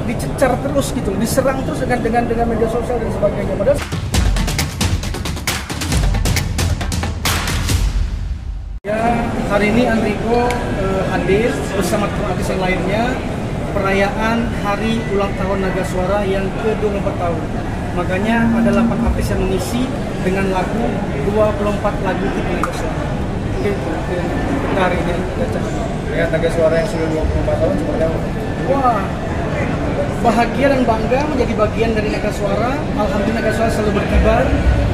dicecar terus gitu, diserang terus dengan media sosial dan sebagainya. Padahal ya, hari ini Andrigo hadir bersama teman artis yang lainnya perayaan hari ulang tahun Naga Suara yang ke-24 tahun. Makanya ada 8 artis yang mengisi dengan lagu 24 lagu hit Naga Suara. Gitu. Kita hari ini dengan Naga Suara yang sudah 24 tahun seperti apa? Wah, bahagia dan bangga menjadi bagian dari Naga Suara. Alhamdulillah Naga Suara selalu berkibar,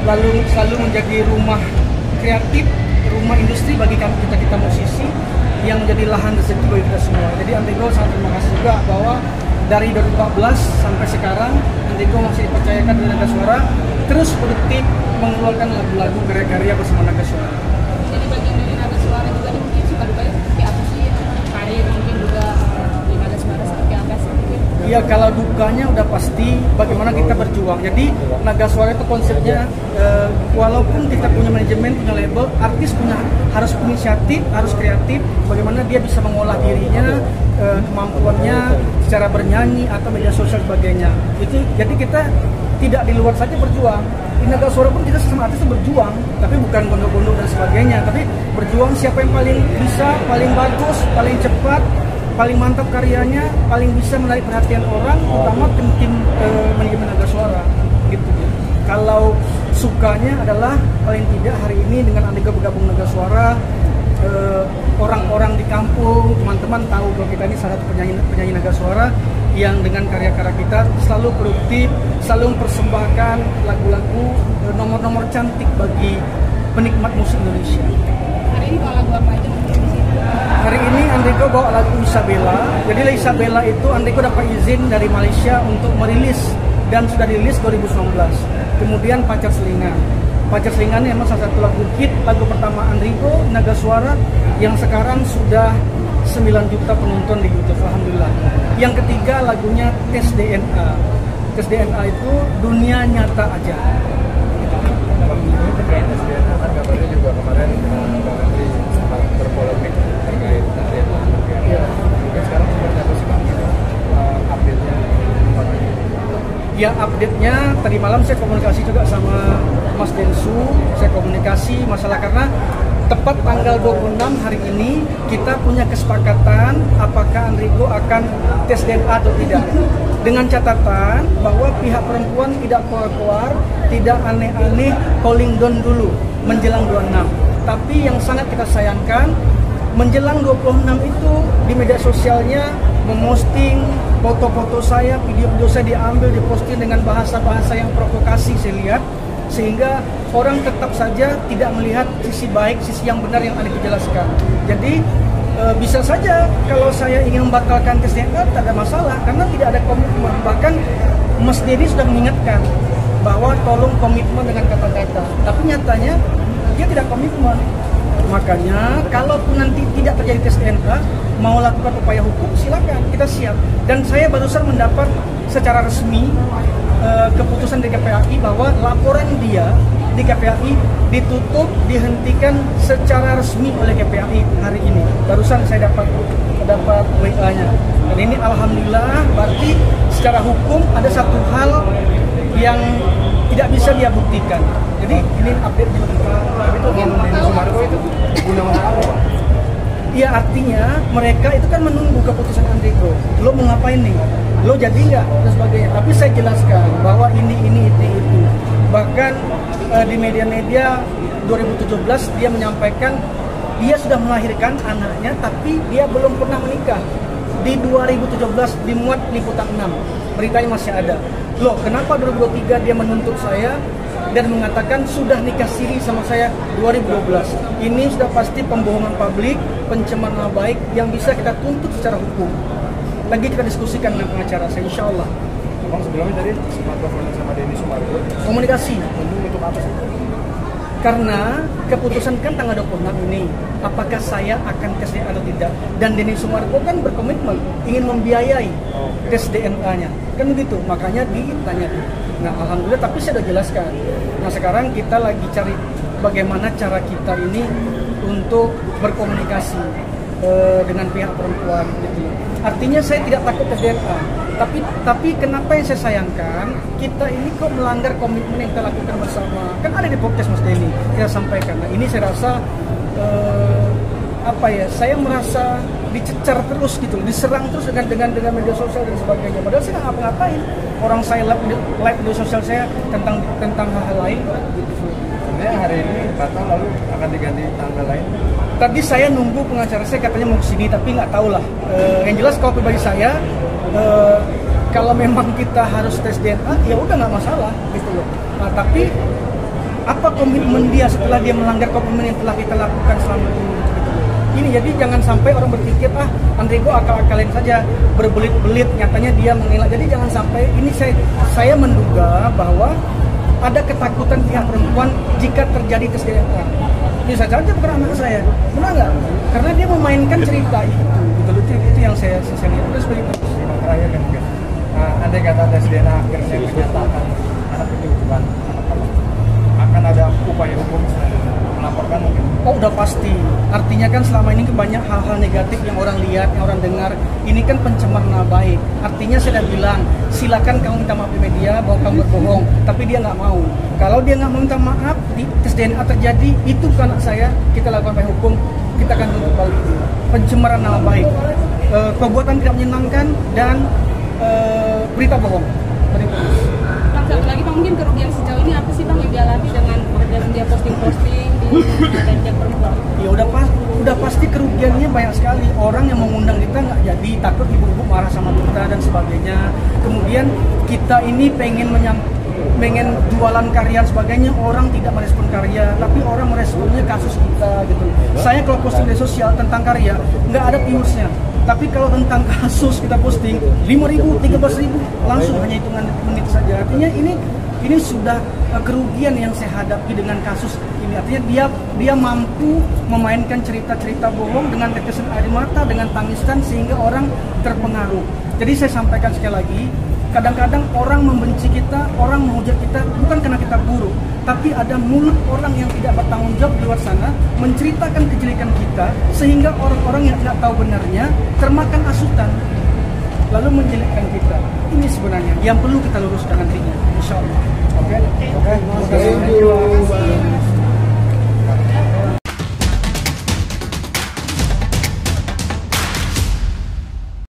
lalu selalu menjadi rumah kreatif, rumah industri bagi kita musisi yang menjadi lahan rezeki bagi kita semua. Jadi Andrigo sangat terima kasih juga bahwa dari 2014 sampai sekarang Andrigo masih dipercayakan dengan Naga Suara terus produktif mengeluarkan lagu-lagu karya-karya bersama Naga Suara. Jadi bagian dari Naga Suara juga nih mungkin suka dukanya seperti apa sih, karir mungkin juga di Naga Suara seperti apa sih? Ya kalau dukanya udah pasti bagaimana kita berjuang. Jadi Naga Suara itu konsepnya walaupun kita punya manajemen, punya label, artis harus inisiatif, harus kreatif. Bagaimana dia bisa mengolah dirinya, kemampuannya secara bernyanyi atau media sosial sebagainya. Itu jadi kita tidak di luar saja berjuang. Di Naga Suara pun kita sesama artis itu berjuang, tapi bukan gondok-gondok dan sebagainya. Tapi berjuang siapa yang paling bisa, paling bagus, paling cepat, paling mantap karyanya, paling bisa menarik perhatian orang, terutama tim manajemen Naga Suara gitu. Kalau sukanya adalah paling tidak hari ini dengan Andrigo bergabung Naga Suara, orang-orang di kampung, teman-teman tahu bahwa kita ini salah satu penyanyi Naga Suara yang dengan karya-karya kita selalu produktif, selalu mempersembahkan lagu-lagu nomor-nomor cantik bagi penikmat musik Indonesia. Hari ini bawa lagu apa aja mungkin di sini? Hari ini Andrigo bawa lagu Isabella. Jadi Isabella itu Andrigo dapat izin dari Malaysia untuk merilis dan sudah dirilis 2019. Kemudian Pacar Selingan. Pacar Selingan ini memang salah satu lagu hit, lagu pertama Andrigo Naga Suara yang sekarang sudah 9 juta penonton di YouTube, alhamdulillah. Yang ketiga lagunya Tes DNA. Tes DNA itu dunia nyata aja. Ini terkait SDNA kan kabarnya juga kemarin Bang Andri sempat berpolemik terkait DNA. Mungkin sekarang seperti apa sih Bang update-nya? Ya update-nya tadi malam saya komunikasi juga sama Mas Densu, saya komunikasi masalah karena tepat tanggal 26 hari ini kita punya kesepakatan apakah Andrigo akan tes DNA atau tidak. Dengan catatan bahwa pihak perempuan tidak keluar-keluar, tidak aneh-aneh calling down dulu menjelang 26. Tapi yang sangat kita sayangkan menjelang 26 itu di media sosialnya memosting foto-foto saya, video-video saya diambil, diposting dengan bahasa-bahasa yang provokasi saya lihat, sehingga orang tetap saja tidak melihat sisi baik, sisi yang benar yang ada dijelaskan. Jadi bisa saja kalau saya ingin membatalkan tes DNA tak ada masalah karena tidak ada komitmen. Bahkan Mas Dedi sudah mengingatkan bahwa tolong komitmen dengan kata-kata, tapi nyatanya dia tidak komitmen. Makanya kalaupun nanti tidak terjadi tes DNA, mau lakukan upaya hukum silakan, kita siap. Dan saya barusan mendapat secara resmi keputusan dari KPAI bahwa laporan dia di KPAI ditutup, dihentikan secara resmi oleh KPAI hari ini. Barusan saya dapat WA-nya. Dan ini alhamdulillah berarti secara hukum ada satu hal yang tidak bisa dia buktikan. Jadi ini update di Itu Denny Sumargo itu guna apa? Iya, artinya mereka itu kan menunggu keputusan Andrigo. Lo mau ngapain nih? Lo jadi nggak? Dan sebagainya. Tapi saya jelaskan bahwa ini itu. Bahkan di media-media 2017 dia menyampaikan dia sudah melahirkan anaknya tapi dia belum pernah menikah. Di 2017 dimuat liputan 6. Beritanya masih ada. Loh, kenapa 2023 dia menuntut saya dan mengatakan sudah nikah siri sama saya 2012. Ini sudah pasti pembohongan publik, pencemaran nama baik yang bisa kita tuntut secara hukum. Lagi kita diskusikan dengan pengacara saya, insya Allah. Bang sebelumnya tadi sempat berkomunikasi sama Denny Sumargo. Komunikasi. Untuk apa sih? Karena keputusan kan tanggal 26 ini, apakah saya akan tes DNA atau tidak. Dan Denny Sumargo kan berkomitmen ingin membiayai tes DNA-nya. Kan begitu, makanya ditanya. Nah alhamdulillah, tapi saya sudah jelaskan. Nah sekarang kita lagi cari bagaimana cara kita ini untuk berkomunikasi dengan pihak perempuan gitu. Artinya saya tidak takut tes DNA. Tapi kenapa yang saya sayangkan, kita ini kok melanggar komitmen yang kita lakukan bersama. Kan ada di podcast Mas Denny, kita sampaikan. Nah, ini saya rasa saya merasa dicecar terus gitu, diserang terus dengan media sosial dan sebagainya. Padahal saya nggak ngapa-ngapain. Orang saya live media sosial saya tentang hal-hal lain. Gitu. Sebenarnya hari ini batal, lalu akan diganti tanggal lain. Tadi saya nunggu pengacara saya katanya mau kesini, tapi nggak tahu lah. Yang jelas kalau pribadi saya, kalau memang kita harus tes DNA, ya udah nggak masalah gitu loh. Nah, tapi apa komitmen dia setelah dia melanggar komitmen yang telah kita lakukan selama ini? Ini jadi jangan sampai orang berpikir Andrigo akal-akalin saja, berbelit-belit, nyatanya dia mengelak. Jadi jangan sampai ini saya menduga bahwa ada ketakutan pihak perempuan jika terjadi tes DNA. Bisa saja bukan anak saya, benar nggak? Karena dia memainkan cerita itu yang saya lihat. Terus begitu. Yang terakhir kan mungkin, andai kata tes DNA akhirnya menyatakan anak itu bukan anak kamu, akan ada upaya hukum melaporkan mungkin? Oh udah pasti. Artinya kan selama ini banyak hal-hal negatif yang orang lihat, yang orang dengar. Ini kan pencemaran nama baik. Artinya saya sudah bilang, silakan kamu minta maaf di media bahwa kamu berbohong. Tapi dia nggak mau. Kalau dia nggak mau minta maaf, di tes DNA terjadi, itu ke anak saya, kita lakukan upaya hukum, kita akan tuntut balik. Pencemaran nama baik, perbuatan tidak menyenangkan, dan berita bohong. Bang, satu lagi Bang, mungkin kerugian sejauh ini apa sih Bang yang dialami dengan dia posting-posting di dan perempuan? Ya udah pasti kerugiannya banyak sekali. Orang yang mengundang kita nggak jadi, takut ibu-ibu marah sama kita dan sebagainya. Kemudian kita ini pengen jualan karya dan sebagainya, orang tidak merespon karya, tapi orang meresponnya kasus kita gitu. Saya kalau posting di sosial tentang karya nggak ada viewsnya, tapi kalau tentang kasus kita posting 5.000, 13.000 langsung, hanya hitungan menit saja. Artinya ini sudah kerugian yang saya hadapi dengan kasus ini. Artinya dia mampu memainkan cerita-cerita bohong dengan tetesan air mata, dengan tangisan, sehingga orang terpengaruh. Jadi saya sampaikan sekali lagi, kadang-kadang orang membenci kita, orang menghujat kita bukan karena kita buruk, tapi ada mulut orang yang tidak bertanggung jawab di luar sana menceritakan kejelekan kita, sehingga orang-orang yang tidak tahu benarnya termakan asutan lalu menjelekkan kita. Ini sebenarnya yang perlu kita luruskan nantinya, insya Allah. Oke. Terima kasih.